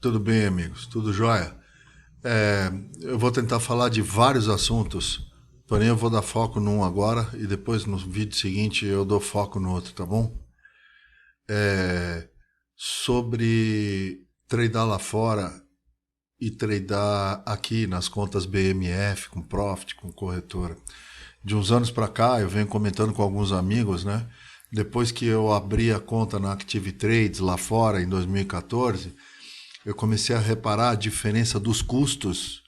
Tudo bem, amigos? Tudo jóia? Eu vou tentar falar de vários assuntos, porém eu vou dar foco num agora e depois no vídeo seguinte eu dou foco no outro, tá bom? Sobre tradar lá fora e tradar aqui nas contas BMF, com Profit, com corretora. De uns anos para cá, eu venho comentando com alguns amigos, né? Depois que eu abri a conta na Active Trades lá fora em 2014, eu comecei a reparar a diferença dos custos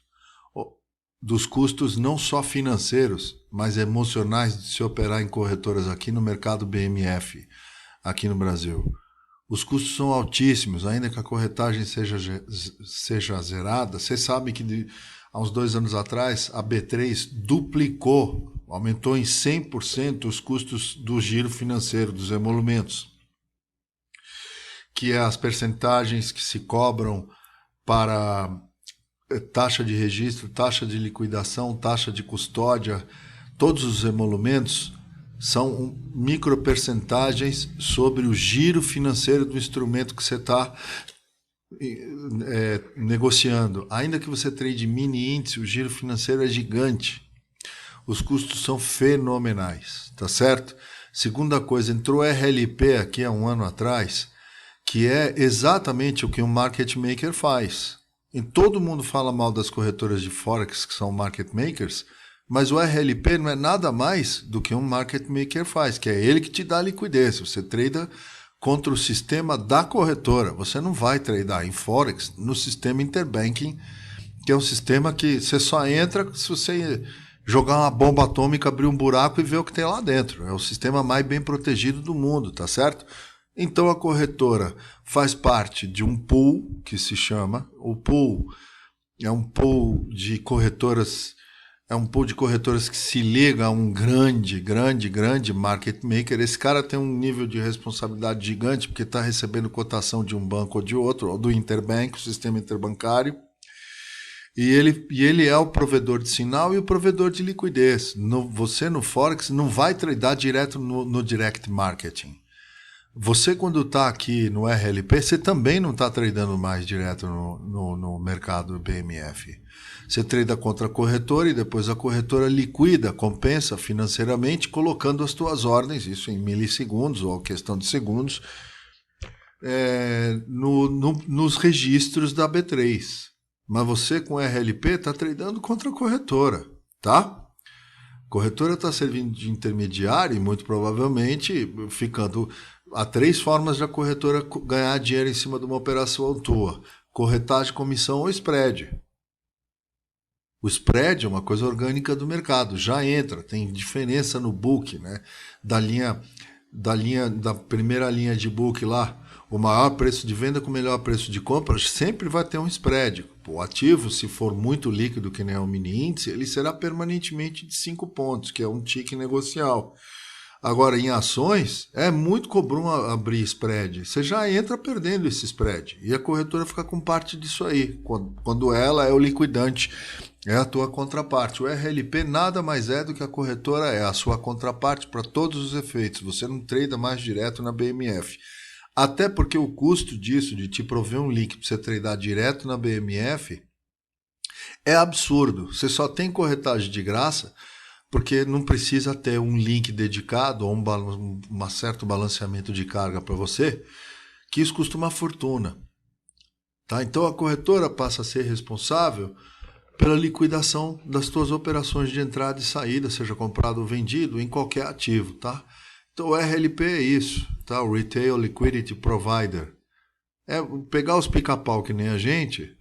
não só financeiros, mas emocionais de se operar em corretoras aqui no mercado BMF, aqui no Brasil. Os custos são altíssimos, ainda que a corretagem seja zerada. Você sabe que há uns 2 anos atrás a B3 duplicou, aumentou em 100% os custos do giro financeiro, dos emolumentos, que é as percentagens que se cobram para taxa de registro, taxa de liquidação, taxa de custódia, todos os emolumentos são micropercentagens sobre o giro financeiro do instrumento que você está negociando. Ainda que você trade mini índice, o giro financeiro é gigante. Os custos são fenomenais, tá certo? Segunda coisa, entrou RLP aqui há um ano atrás, que é exatamente o que um market maker faz. E todo mundo fala mal das corretoras de Forex, que são market makers, mas o RLP não é nada mais do que um market maker faz, que é ele que te dá liquidez. Você trada contra o sistema da corretora. Você não vai tradar em Forex no sistema interbanking, que é um sistema que você só entra se você jogar uma bomba atômica, abrir um buraco e ver o que tem lá dentro. É o sistema mais bem protegido do mundo, tá certo? Então a corretora faz parte de um pool que se chama, o pool é um pool de corretoras, que se liga a um grande market maker. Esse cara tem um nível de responsabilidade gigante porque está recebendo cotação de um banco ou de outro, ou do interbank, o sistema interbancário. E ele é o provedor de sinal e o provedor de liquidez. Você no Forex não vai tradar direto no direct marketing. Você, quando está aqui no RLP, você também não está tradando mais direto no mercado BMF. Você trada contra a corretora e depois a corretora liquida, compensa financeiramente, colocando as suas ordens, isso em milissegundos ou questão de segundos, nos registros da B3. Mas você, com RLP, está tradando contra a corretora, tá? A corretora está servindo de intermediário e muito provavelmente ficando. Há 3 formas de a corretora ganhar dinheiro em cima de uma operação tua: corretagem, comissão ou spread. O spread é uma coisa orgânica do mercado, já entra, tem diferença no book, né? Da primeira linha de book lá, o maior preço de venda com o melhor preço de compra sempre vai ter um spread. O ativo, se for muito líquido, que nem é um mini índice, ele será permanentemente de 5 pontos, que é um tique negocial. Agora, em ações, é muito comum abrir spread. Você já entra perdendo esse spread. E a corretora fica com parte disso aí, quando ela é o liquidante, é a tua contraparte. O RLP nada mais é do que a corretora é a sua contraparte para todos os efeitos. Você não trada mais direto na BMF. Até porque o custo disso, de te prover um link para você tradar direto na BMF, é absurdo. Você só tem corretagem de graça porque não precisa ter um link dedicado ou um certo balanceamento de carga para você, que isso custa uma fortuna. Tá? Então a corretora passa a ser responsável pela liquidação das suas operações de entrada e saída, seja comprado ou vendido, em qualquer ativo. Tá? Então o RLP é isso, tá? O Retail Liquidity Provider. É pegar os pica-pau que nem a gente.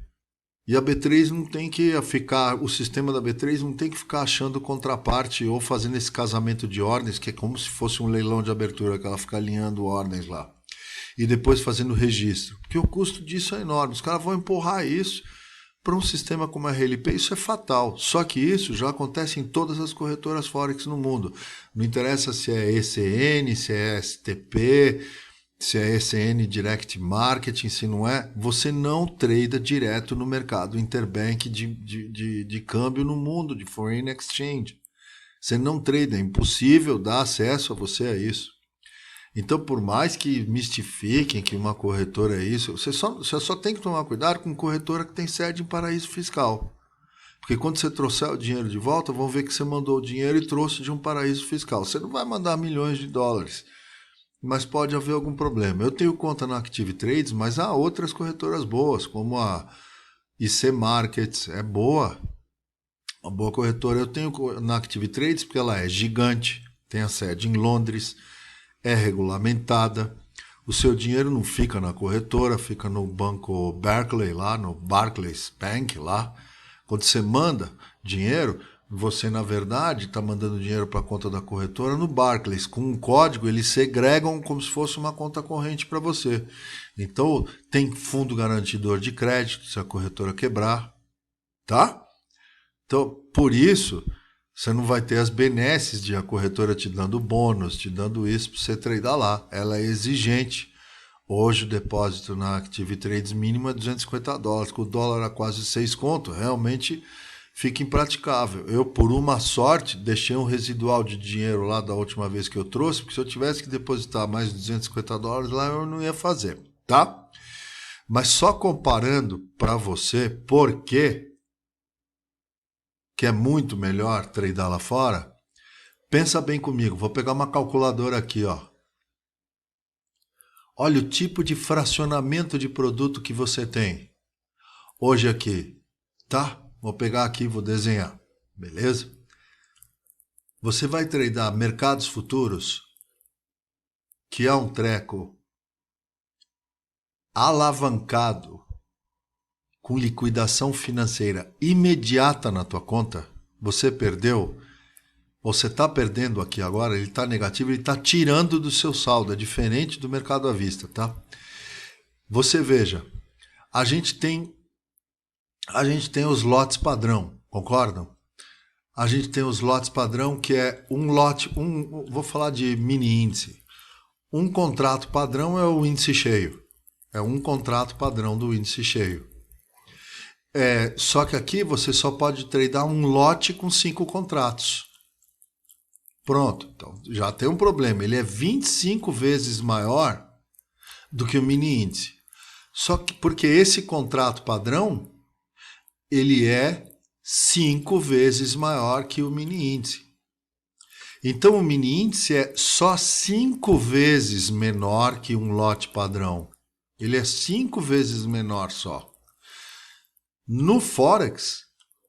E a B3 não tem que ficar, o sistema da B3 não tem que ficar achando contraparte ou fazendo esse casamento de ordens, que é como se fosse um leilão de abertura, que ela fica alinhando ordens lá. E depois fazendo registro. Porque o custo disso é enorme. Os caras vão empurrar isso para um sistema como a RLP, isso é fatal. Só que isso já acontece em todas as corretoras Forex no mundo. Não interessa se é ECN, se é STP, se é ECN Direct Marketing, se não é, você não trada direto no mercado interbank de câmbio no mundo, de foreign exchange. Você não trada, é impossível dar acesso a você a isso. Então, por mais que mistifiquem que uma corretora é isso, você só tem que tomar cuidado com corretora que tem sede em paraíso fiscal. Porque quando você trouxer o dinheiro de volta, vão ver que você mandou o dinheiro e trouxe de um paraíso fiscal. Você não vai mandar milhões de dólares, mas pode haver algum problema. Eu tenho conta na Active Trades, mas há outras corretoras boas, como a IC Markets, é boa. Uma boa corretora. Eu tenho na Active Trades porque ela é gigante, tem a sede em Londres, é regulamentada. O seu dinheiro não fica na corretora, fica no banco Barclays lá, no Barclays Bank lá. Quando você manda dinheiro, você na verdade está mandando dinheiro para a conta da corretora no Barclays. Com um código eles segregam como se fosse uma conta corrente para você. Então tem fundo garantidor de crédito se a corretora quebrar, tá? Então por isso você não vai ter as benesses de a corretora te dando bônus, te dando isso para você tradar lá. Ela é exigente. Hoje o depósito na Active Trades mínimo é $250. Com o dólar a quase 6 conto, realmente fica impraticável. Eu, por uma sorte, deixei um residual de dinheiro lá da última vez que eu trouxe, porque se eu tivesse que depositar mais $250 lá, eu não ia fazer, tá? Mas só comparando para você, por quê? Que é muito melhor tradar lá fora, pensa bem comigo. Vou pegar uma calculadora aqui, ó. Olha o tipo de fracionamento de produto que você tem. Hoje aqui, tá? Vou pegar aqui e vou desenhar, beleza? Você vai tradar mercados futuros, que é um treco alavancado, com liquidação financeira imediata na tua conta. Você perdeu, ou você está perdendo aqui agora, ele está negativo, ele está tirando do seu saldo, é diferente do mercado à vista, tá? Você veja, a gente tem os lotes padrão, concordam? A gente tem os lotes padrão, que é um lote, vou falar de mini índice. Um contrato padrão é o índice cheio. É um contrato padrão do índice cheio. Só que aqui você só pode tradar um lote com 5 contratos. Pronto, então já tem um problema. Ele é 25 vezes maior do que o mini índice. Só que porque esse contrato padrão, ele é 5 vezes maior que o mini índice. Então o mini índice é só 5 vezes menor que um lote padrão. Ele é 5 vezes menor só. No Forex,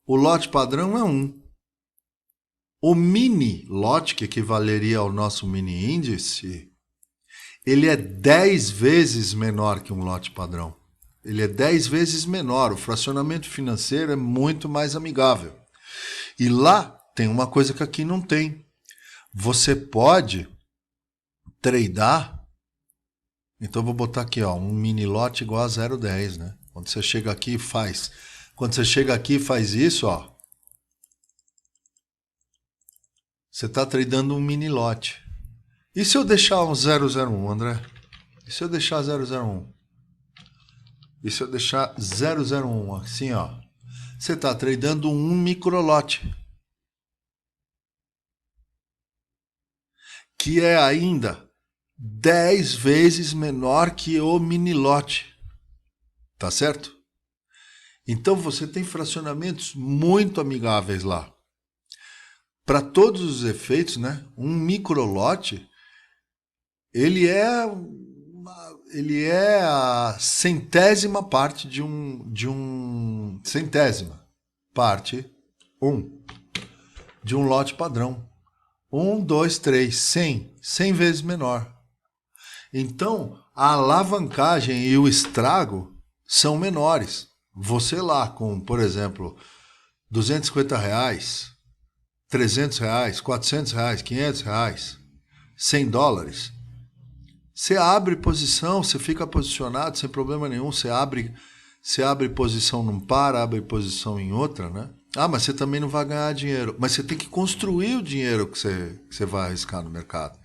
o lote padrão é 1. O mini lote, que equivaleria ao nosso mini índice, ele é 10 vezes menor que um lote padrão. Ele é 10 vezes menor. O fracionamento financeiro é muito mais amigável. E lá tem uma coisa que aqui não tem. Você pode tradar. Então eu vou botar aqui, ó, um mini lote igual a 0,10, né? Quando você chega aqui e faz. Quando você chega aqui e faz isso, ó, você está tradando um mini lote. E se eu deixar um 001, André? E se eu deixar 001? E se eu deixar 001, assim, ó? Você está tradando um microlote. Que é ainda 10 vezes menor que o mini lote. Tá certo? Então você tem fracionamentos muito amigáveis lá. Para todos os efeitos, né? Um microlote, ele é a centésima parte de um centésima parte de um lote padrão. 1, 2, 3, 100 vezes menor. Então, a alavancagem e o estrago são menores. Você lá com, por exemplo, R$250, R$300, R$400, R$500, $100, você abre posição, você fica posicionado sem problema nenhum, você abre posição num par, abre posição em outra, né? Ah, mas você também não vai ganhar dinheiro. Mas você tem que construir o dinheiro que você vai arriscar no mercado.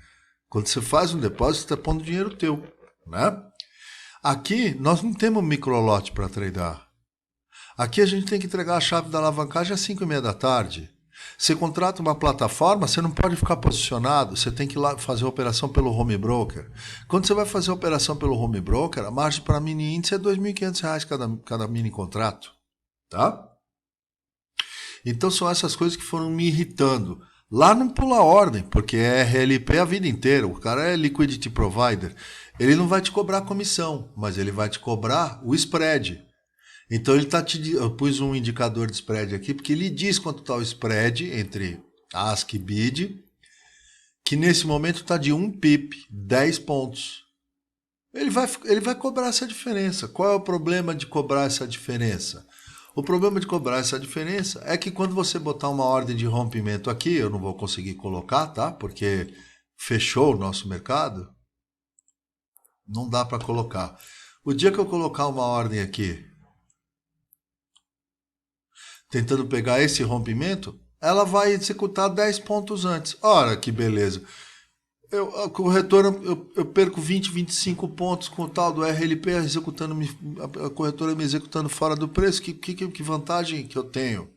Quando você faz um depósito, você está pondo dinheiro teu, né? Aqui, nós não temos microlote para tradar. Aqui a gente tem que entregar a chave da alavancagem às 5h30 da tarde. Você contrata uma plataforma, você não pode ficar posicionado, você tem que ir lá fazer a operação pelo home broker. Quando você vai fazer a operação pelo home broker, a margem para mini índice é R$ 2.500 cada mini contrato, tá? Então são essas coisas que foram me irritando. Lá não pula ordem, porque é RLP a vida inteira. O cara é liquidity provider. Ele não vai te cobrar comissão, mas ele vai te cobrar o spread. Então ele tá eu pus um indicador de spread aqui, porque ele diz quanto está o spread entre ask e bid, que nesse momento está de 1 pip, 10 pontos. Ele vai cobrar essa diferença. Qual é o problema de cobrar essa diferença? O problema de cobrar essa diferença é que quando você botar uma ordem de rompimento aqui, eu não vou conseguir colocar, tá? Porque fechou o nosso mercado, não dá para colocar. O dia que eu colocar uma ordem aqui, tentando pegar esse rompimento, ela vai executar 10 pontos antes. Ora, que beleza. A corretora, eu perco 20, 25 pontos com o tal do RLP executando, a corretora me executando fora do preço. Que vantagem que eu tenho?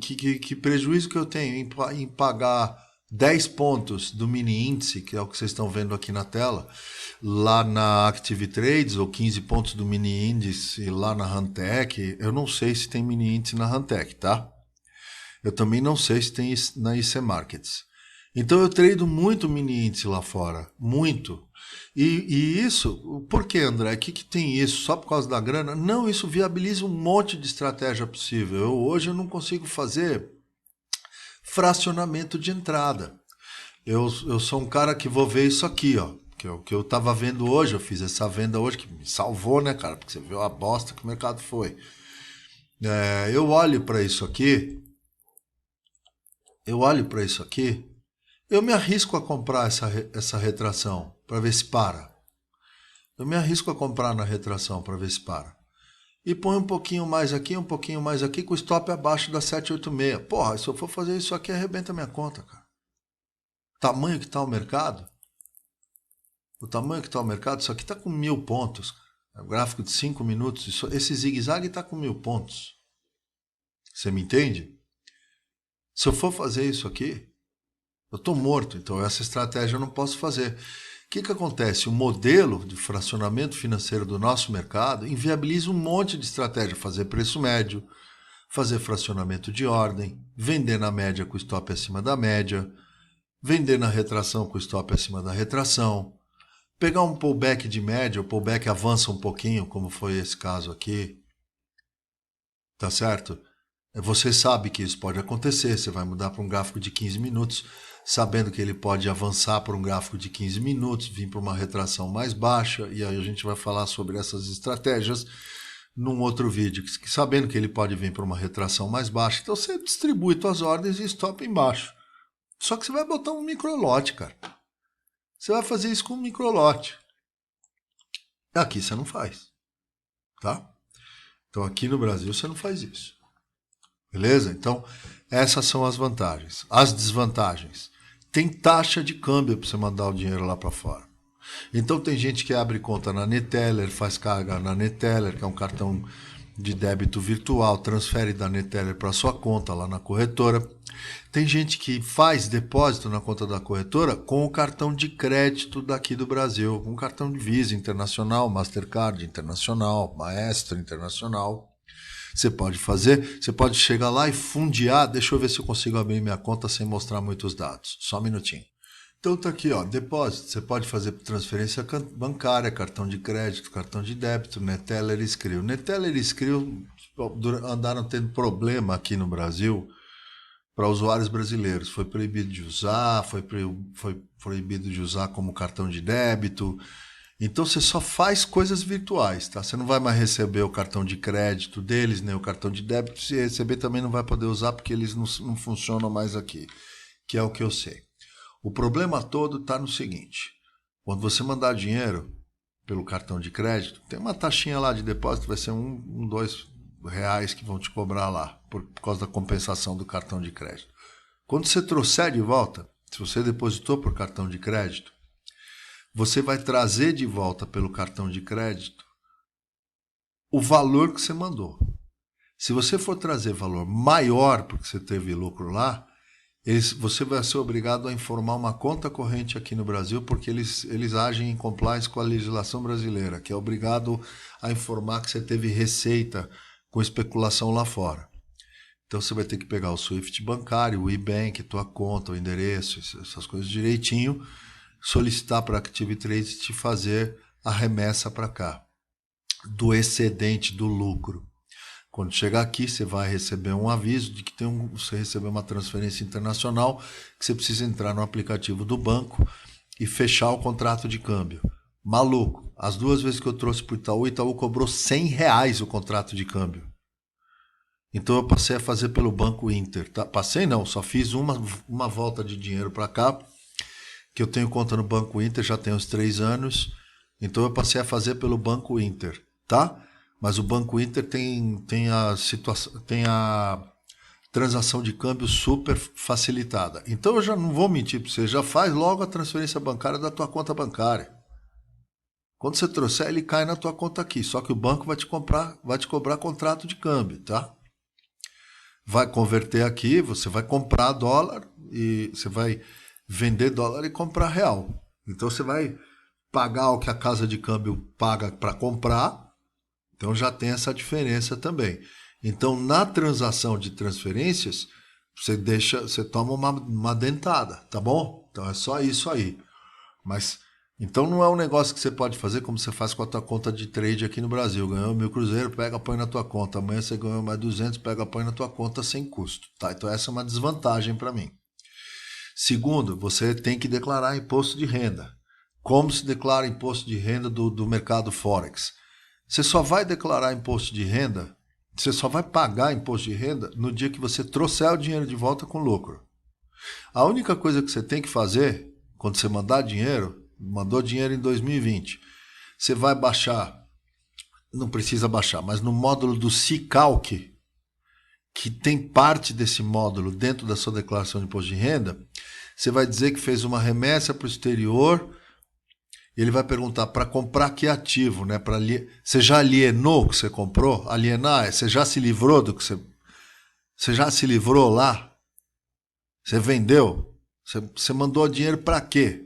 Que prejuízo que eu tenho em pagar 10 pontos do mini índice, que é o que vocês estão vendo aqui na tela, lá na Active Trades, ou 15 pontos do mini índice lá na Hantec. Eu não sei se tem mini índice na Hantec, tá? Eu também não sei se tem na IC Markets. Então eu trado muito mini índice lá fora, muito. E isso, por que, André? O que tem isso? Só por causa da grana? Não, isso viabiliza um monte de estratégia possível. Hoje eu não consigo fazer fracionamento de entrada. Eu sou um cara que vou ver isso aqui, ó. Que eu estava vendo hoje, eu fiz essa venda hoje, que me salvou, né, cara? Porque você viu a bosta que o mercado foi. Eu olho para isso aqui, eu me arrisco a comprar essa retração para ver se para. Eu me arrisco a comprar na retração para ver se para. E põe um pouquinho mais aqui, com o stop abaixo da 786. Porra, se eu for fazer isso aqui, arrebenta minha conta, cara. Tamanho que está o mercado? Isso aqui está com 1.000 pontos. Cara. É um gráfico de 5 minutos. Esse zigue-zague está com 1.000 pontos. Você me entende? Se eu for fazer isso aqui, eu estou morto. Então essa estratégia eu não posso fazer. O que acontece? O modelo de fracionamento financeiro do nosso mercado inviabiliza um monte de estratégia. Fazer preço médio, fazer fracionamento de ordem, vender na média com stop acima da média, vender na retração com stop acima da retração, pegar um pullback de média, o pullback avança um pouquinho, como foi esse caso aqui, tá certo? Você sabe que isso pode acontecer, você vai mudar para um gráfico de 15 minutos, sabendo que ele pode avançar para um gráfico de 15 minutos, vir para uma retração mais baixa, e aí a gente vai falar sobre essas estratégias num outro vídeo, sabendo que ele pode vir para uma retração mais baixa. Então você distribui suas ordens e stop embaixo. Só que você vai botar um microlote, cara. Você vai fazer isso com um microlote. Aqui você não faz, tá? Então aqui no Brasil você não faz isso. Beleza? Então essas são as vantagens. As desvantagens. Tem taxa de câmbio para você mandar o dinheiro lá para fora. Então tem gente que abre conta na Neteller, faz carga na Neteller, que é um cartão de débito virtual, transfere da Neteller para sua conta lá na corretora. Tem gente que faz depósito na conta da corretora com o cartão de crédito daqui do Brasil, com cartão de Visa Internacional, Mastercard Internacional, Maestro Internacional. Você pode fazer, você pode chegar lá e fundiar. Deixa eu ver se eu consigo abrir minha conta sem mostrar muitos dados. Só um minutinho. Então tá aqui, ó, depósito. Você pode fazer transferência bancária, cartão de crédito, cartão de débito, Neteller e Skrill. Neteller e Skrill andaram tendo problema aqui no Brasil para usuários brasileiros. Foi proibido de usar, foi proibido de usar como cartão de débito. Então você só faz coisas virtuais, tá? Você não vai mais receber o cartão de crédito deles, nem o cartão de débito. Se receber também não vai poder usar porque eles não funcionam mais aqui, que é o que eu sei. O problema todo está no seguinte: quando você mandar dinheiro pelo cartão de crédito, tem uma taxinha lá de depósito, vai ser R$2 que vão te cobrar lá, por causa da compensação do cartão de crédito. Quando você trouxer de volta, se você depositou por cartão de crédito, você vai trazer de volta pelo cartão de crédito o valor que você mandou. Se você for trazer valor maior porque você teve lucro lá, você vai ser obrigado a informar uma conta corrente aqui no Brasil, porque eles agem em compliance com a legislação brasileira, que é obrigado a informar que você teve receita com especulação lá fora. Então você vai ter que pegar o SWIFT bancário, o e-bank, tua conta, o endereço, essas coisas direitinho, solicitar para a Active Trades te fazer a remessa para cá, do excedente do lucro. Quando chegar aqui, você vai receber um aviso de que você recebeu uma transferência internacional, que você precisa entrar no aplicativo do banco e fechar o contrato de câmbio. Maluco, as 2 vezes que eu trouxe para o Itaú cobrou R$100 o contrato de câmbio. Então eu passei a fazer pelo Banco Inter. Tá? Passei não, só fiz uma volta de dinheiro para cá, que eu tenho conta no Banco Inter, já tem uns 3 anos, então eu passei a fazer pelo Banco Inter, tá? Mas o Banco Inter tem a transação de câmbio super facilitada. Então eu já não vou mentir para você, já faz logo a transferência bancária da tua conta bancária. Quando você trouxer, ele cai na tua conta aqui, só que o banco vai te cobrar contrato de câmbio, tá? Vai converter aqui, você vai comprar dólar e você vai vender dólar e comprar real. Então você vai pagar o que a casa de câmbio paga para comprar. Então já tem essa diferença também. Então na transação de transferências, você toma uma dentada, tá bom? Então é só isso aí. Mas então não é um negócio que você pode fazer como você faz com a tua conta de trade aqui no Brasil. Ganhou 1.000 cruzeiro, pega, põe na tua conta. Amanhã você ganhou mais 200, pega, põe na tua conta sem custo, tá? Então essa é uma desvantagem para mim. Segundo, você tem que declarar imposto de renda. Como se declara imposto de renda do mercado Forex? Você só vai declarar imposto de renda, você só vai pagar imposto de renda no dia que você trouxer o dinheiro de volta com lucro. A única coisa que você tem que fazer, quando você mandar dinheiro, mandou dinheiro em 2020, você vai baixar, não precisa baixar, mas no módulo do Cicalc, que tem parte desse módulo dentro da sua declaração de imposto de renda, você vai dizer que fez uma remessa para o exterior. Ele vai perguntar para comprar que ativo, né? Você já alienou o que você comprou? Alienar, você já se livrou do que você já se livrou lá? Você vendeu? Você mandou dinheiro para quê?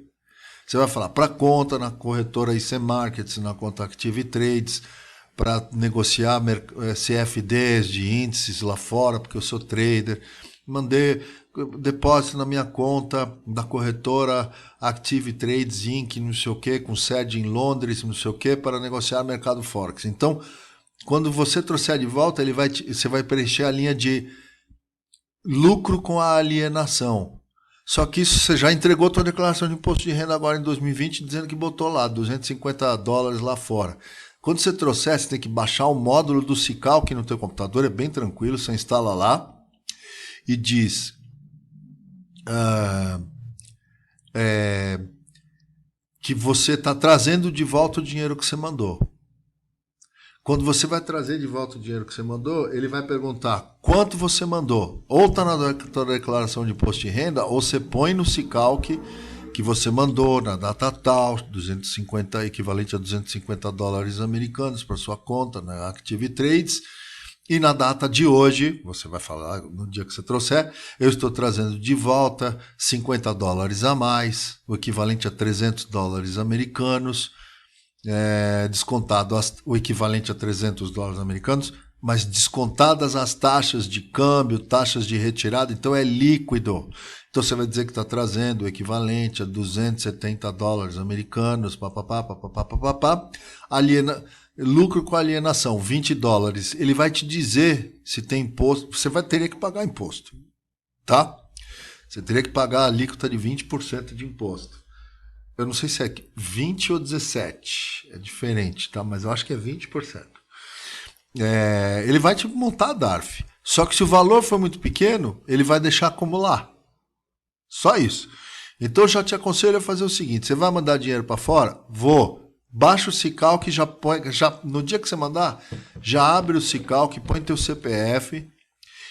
Você vai falar para conta na corretora IC Markets, na conta Active Trades, para negociar CFDs de índices lá fora, porque eu sou trader. Mandei depósito na minha conta da corretora Active Trades Inc., não sei o que, com sede em Londres, não sei o que, para negociar mercado Forex. Então, quando você trouxer de volta, você vai preencher a linha de lucro com a alienação. Só que isso você já entregou a sua declaração de imposto de renda agora em 2020, dizendo que botou lá $250 lá fora. Quando você trouxer, você tem que baixar o módulo do Cicalc no teu computador, é bem tranquilo, você instala lá e diz que você está trazendo de volta o dinheiro que você mandou. Quando você vai trazer de volta o dinheiro que você mandou, ele vai perguntar quanto você mandou. Ou está na tua declaração de imposto de renda, ou você põe no Cicalc que você mandou na data tal, 250, equivalente a $250 americanos para sua conta na Active Trades. E na data de hoje, você vai falar no dia que você trouxer, eu estou trazendo de volta $50 a mais, o equivalente a $300 americanos, descontado o equivalente a $300 americanos, mas descontadas as taxas de câmbio, taxas de retirada, então é líquido. Então você vai dizer que está trazendo o equivalente a $270 americanos, papapá, lucro com alienação, $20. Ele vai te dizer se tem imposto, você teria que pagar imposto, tá? Você teria que pagar a alíquota de 20% de imposto. Eu não sei se é 20 ou 17, é diferente, tá? Mas eu acho que é 20%. Ele vai te montar a DARF. Só que se o valor for muito pequeno, ele vai deixar acumular. Só isso. Então eu já te aconselho a fazer o seguinte: você vai mandar dinheiro para fora? Baixa o Cicalc, no dia que você mandar, já abre o Cicalc, põe teu CPF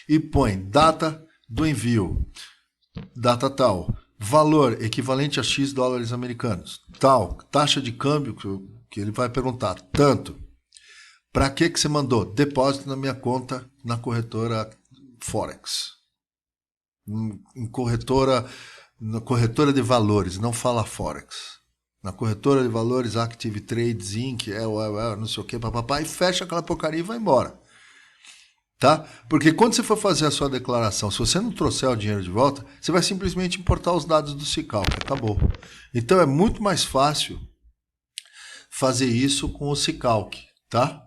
e põe data do envio, data tal, valor equivalente a X dólares americanos, tal, taxa de câmbio que ele vai perguntar, tanto. Para que você mandou? Depósito na minha conta na corretora Forex. Em corretora, na corretora de valores, não fala Forex. Na corretora de valores, Active Trades Inc., não sei o que, papapá, e fecha aquela porcaria e vai embora. Tá? Porque quando você for fazer a sua declaração, se você não trouxer o dinheiro de volta, você vai simplesmente importar os dados do Sicalc, acabou. Então é muito mais fácil fazer isso com o Sicalc, tá?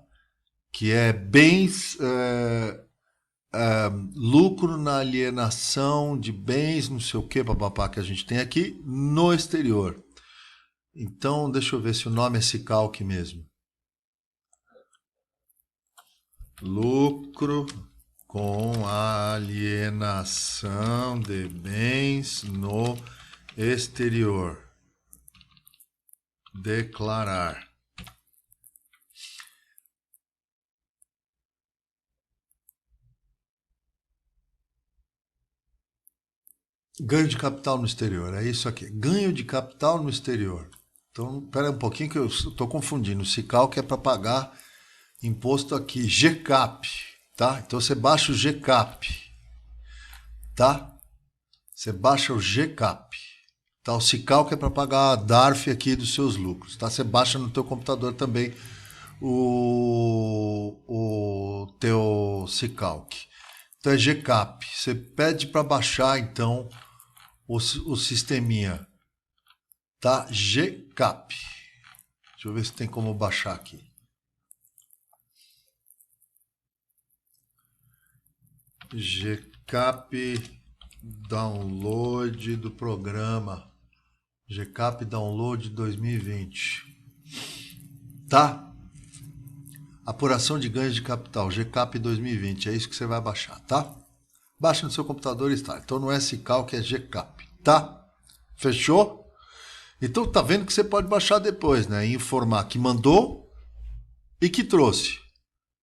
Que é bens, lucro na alienação de bens, não sei o que, papapá, que a gente tem aqui no exterior. Então, deixa eu ver se o nome é Sicalc mesmo. Lucro com a alienação de bens no exterior. Declarar. Ganho de capital no exterior, é isso aqui. Ganho de capital no exterior. Então, espera um pouquinho que eu estou confundindo. O Sicalc é para pagar imposto aqui, GCAP, tá? Então você baixa o GCAP, tá? Você baixa o GCAP, tá? O Sicalc é para pagar a DARF aqui dos seus lucros, tá? Você baixa no teu computador também o teu Sicalc. Então é GCAP. Você pede para baixar então o sisteminha, tá? GCAP. Deixa eu ver se tem como baixar aqui. GCAP download do programa. GCAP download 2020. Tá? Apuração de ganhos de capital, GCAP 2020. É isso que você vai baixar, tá? Baixa no seu computador e está. Então não é Sicalc, é GCAP, tá? Fechou? Então tá vendo que você pode baixar depois, né? E informar que mandou e que trouxe.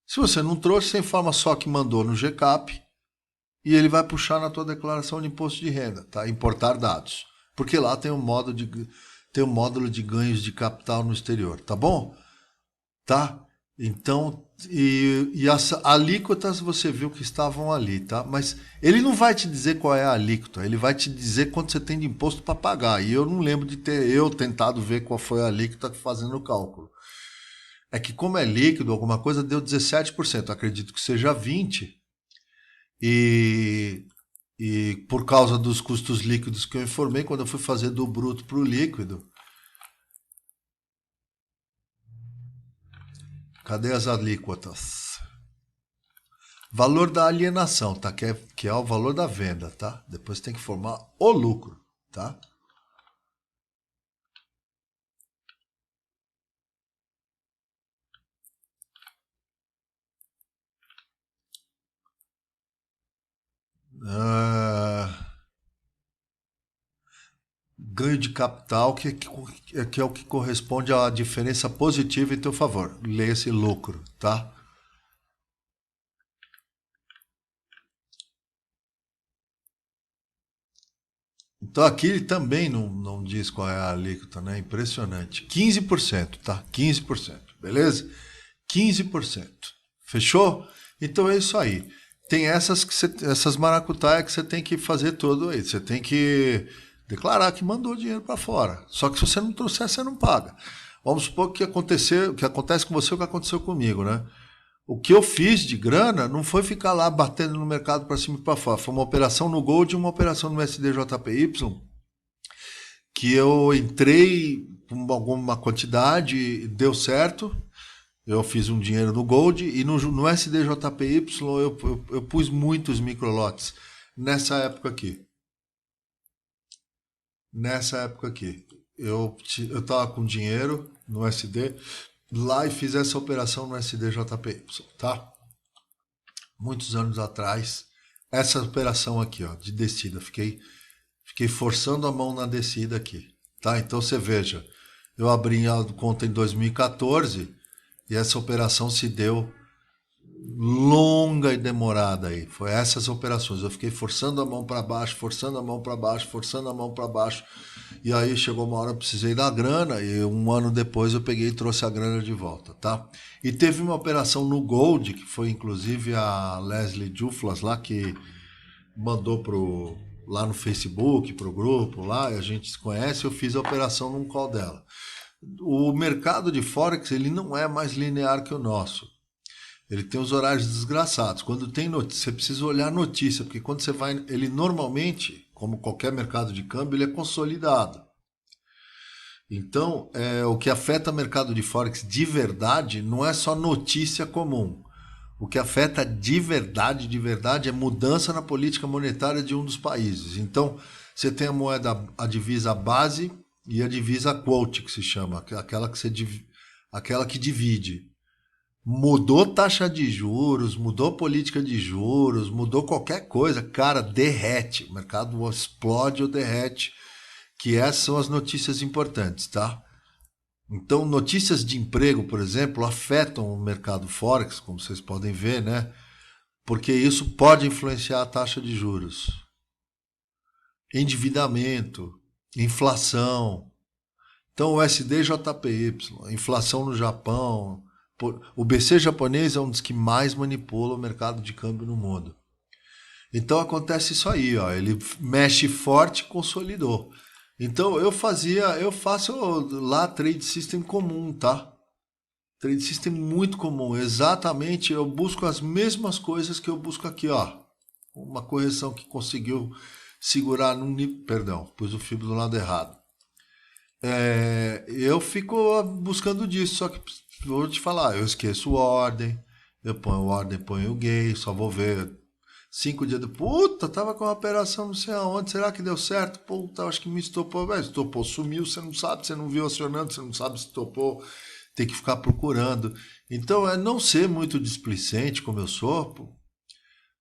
Se você não trouxe, você informa só que mandou no GCAP e ele vai puxar na tua declaração de imposto de renda, tá? Importar dados. Porque lá tem um módulo de ganhos de capital no exterior, tá bom? Tá? Então, e as alíquotas você viu que estavam ali, tá? Mas ele não vai te dizer qual é a alíquota, ele vai te dizer quanto você tem de imposto para pagar. E eu não lembro de ter tentado ver qual foi a alíquota fazendo o cálculo. É que como é líquido, alguma coisa deu 17%, acredito que seja 20%. E por causa dos custos líquidos que eu informei, quando eu fui fazer do bruto para o líquido, cadê as alíquotas? Valor da alienação, tá? Que é o valor da venda, tá? Depois tem que formar o lucro, tá? Ganho de capital, que é o que corresponde à diferença positiva em teu favor. Lê esse lucro, tá? Então aqui ele também não diz qual é a alíquota, né? Impressionante. 15%, tá? 15%, beleza? 15%. Fechou? Então é isso aí. Tem essas maracutaias que você tem que fazer todo aí. Você tem que declarar que mandou dinheiro para fora. Só que se você não trouxer, você não paga. Vamos supor que acontece com você o que aconteceu comigo, né? O que eu fiz de grana não foi ficar lá batendo no mercado para cima e para fora. Foi uma operação no Gold e uma operação no SDJPY, que eu entrei com alguma quantidade, deu certo. Eu fiz um dinheiro no Gold e no SDJPY eu pus muitos microlotes nessa época aqui. Eu estava com dinheiro no SD lá e fiz essa operação no SDJPY, tá? Muitos anos atrás, essa operação aqui, ó, de descida, fiquei forçando a mão na descida aqui, tá? Então você veja, eu abri a conta em 2014 e essa operação se deu longa e demorada aí. Foi essas operações. Eu fiquei forçando a mão para baixo, forçando a mão para baixo, forçando a mão para baixo. E aí chegou uma hora eu precisei da grana e um ano depois eu peguei e trouxe a grana de volta, tá? E teve uma operação no Gold, que foi inclusive a Leslie Duflas lá que mandou lá no Facebook, pro grupo lá, e a gente se conhece, eu fiz a operação num call dela. O mercado de Forex, ele não é mais linear que o nosso. Ele tem os horários desgraçados. Quando tem notícia, você precisa olhar a notícia, porque quando você vai, ele normalmente, como qualquer mercado de câmbio, ele é consolidado. Então, o que afeta o mercado de Forex de verdade não é só notícia comum. O que afeta de verdade, é mudança na política monetária de um dos países. Então, você tem a moeda, a divisa base e a divisa quote, que se chama, aquela que divide. Mudou taxa de juros, mudou política de juros, mudou qualquer coisa, cara, derrete. O mercado explode ou derrete, que essas são as notícias importantes, tá? Então, notícias de emprego, por exemplo, afetam o mercado Forex, como vocês podem ver, né? Porque isso pode influenciar a taxa de juros. Endividamento, inflação. Então, o SDJPY, inflação no Japão. O BC japonês é um dos que mais manipula o mercado de câmbio no mundo. Então, acontece isso aí, ó. Ele mexe forte e consolidou. Então eu faço lá trade system comum, tá? Trade system muito comum, exatamente, eu busco as mesmas coisas que eu busco aqui, ó. Uma correção que conseguiu segurar num nível, perdão, pus o fibro do lado errado. Eu fico buscando disso, só que vou te falar, eu esqueço ordem, eu ponho ordem, ponho o gay, só vou ver 5 dias depois, puta, tava com uma operação não sei aonde, será que deu certo? Puta, acho que me estopou. Estopou, sumiu, você não sabe, você não viu acionando, você não sabe se estopou, tem que ficar procurando. Então é não ser muito displicente como eu sou,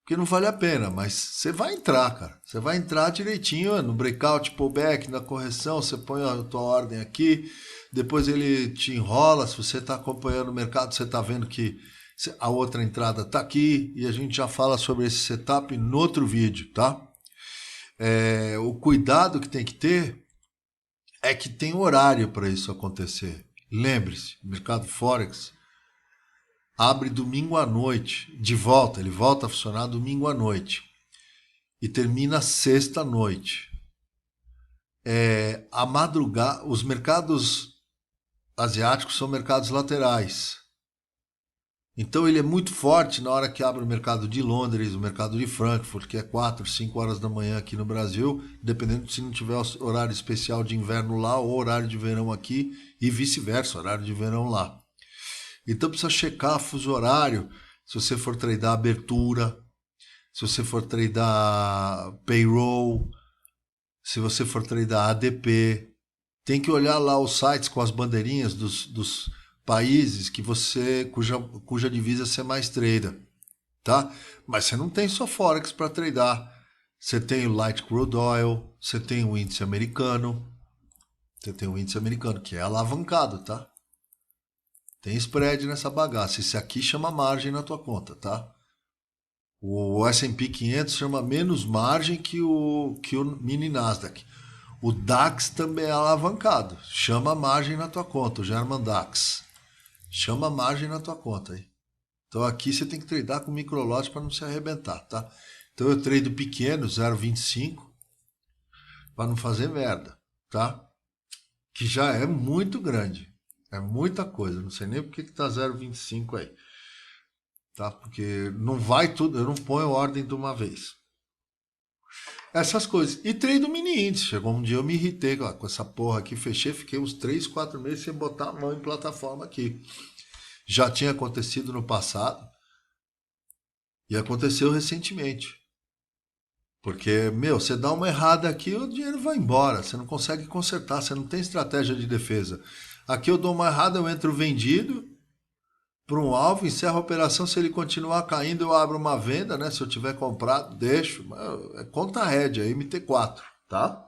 porque não vale a pena, mas você vai entrar, cara. Você vai entrar direitinho no breakout, pullback, na correção, você põe a tua ordem aqui, depois ele te enrola, se você está acompanhando o mercado, você está vendo que a outra entrada está aqui e a gente já fala sobre esse setup no outro vídeo, tá? O cuidado que tem que ter é que tem horário para isso acontecer. Lembre-se, o mercado Forex abre domingo à noite, ele volta a funcionar domingo à noite e termina sexta à noite. A madrugada, os mercados asiáticos são mercados laterais. Então ele é muito forte na hora que abre o mercado de Londres, o mercado de Frankfurt, que é 4, 5 horas da manhã aqui no Brasil, dependendo se não tiver horário especial de inverno lá ou horário de verão aqui e vice-versa, horário de verão lá. Então precisa checar fuso horário, se você for tradar abertura, se você for tradar payroll, se você for tradar ADP, tem que olhar lá os sites com as bandeirinhas dos países que cuja divisa você mais trada, tá? Mas você não tem só Forex para tradar. Você tem o Light Crude Oil, você tem o índice americano, que é alavancado, tá? Tem spread nessa bagaça. Esse aqui chama margem na tua conta, tá? O S&P 500 chama menos margem que o mini Nasdaq. O DAX também é alavancado. Chama margem na tua conta, o German DAX. Chama margem na tua conta aí. Então aqui você tem que tradar com microlote para não se arrebentar, tá? Então eu trado pequeno, 0,25, para não fazer merda, tá? Que já é muito grande. É muita coisa. Não sei nem por que tá 0,25 aí. Tá? Porque não vai tudo, eu não ponho ordem de uma vez. Essas coisas. E trade mini índice. Chegou um dia eu me irritei com essa porra aqui, fechei, fiquei uns 3, 4 meses sem botar a mão em plataforma aqui. Já tinha acontecido no passado e aconteceu recentemente. Porque, você dá uma errada aqui, o dinheiro vai embora, você não consegue consertar, você não tem estratégia de defesa. Aqui eu dou uma errada, eu entro vendido para um alvo, encerro a operação, se ele continuar caindo eu abro uma venda, né? Se eu tiver comprado, deixo. É conta rédea, é MT4, tá?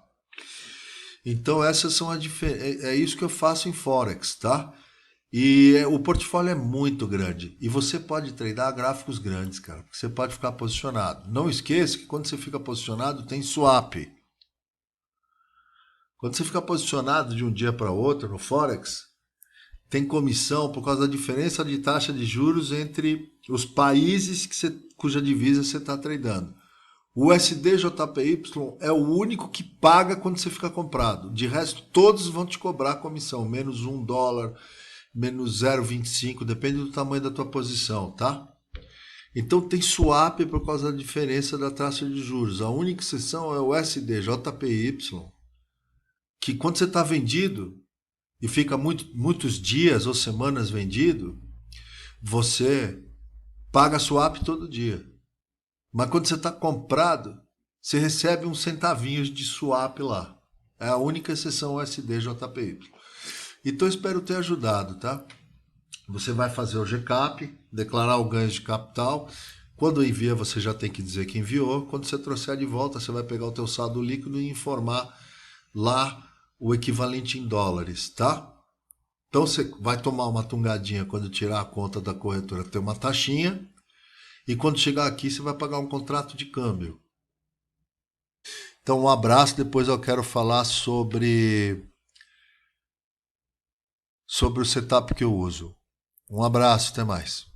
Então essas são as diferenças, é isso que eu faço em Forex, tá? E o portfólio é muito grande. E você pode tradar gráficos grandes, cara. Você pode ficar posicionado. Não esqueça que quando você fica posicionado tem swap. Quando você fica posicionado de um dia para outro no Forex, tem comissão por causa da diferença de taxa de juros entre os países cuja divisa você está tradando. O USD-JPY é o único que paga quando você fica comprado. De resto, todos vão te cobrar comissão, menos $1, menos 0,25, depende do tamanho da tua posição, tá? Então tem swap por causa da diferença da taxa de juros. A única exceção é o USD-JPY, que quando você está vendido e fica muitos dias ou semanas vendido, você paga swap todo dia. Mas quando você está comprado, você recebe uns centavinhos de swap lá. É a única exceção USD-JPY. Então espero ter ajudado, tá? Você vai fazer o GCAP, declarar o ganho de capital. Quando envia, você já tem que dizer que enviou. Quando você trouxer de volta, você vai pegar o teu saldo líquido e informar lá o equivalente em dólares, tá? Então você vai tomar uma tungadinha quando tirar a conta da corretora, tem uma taxinha. E quando chegar aqui, você vai pagar um contrato de câmbio. Então, um abraço. Depois eu quero falar sobre o setup que eu uso. Um abraço, até mais.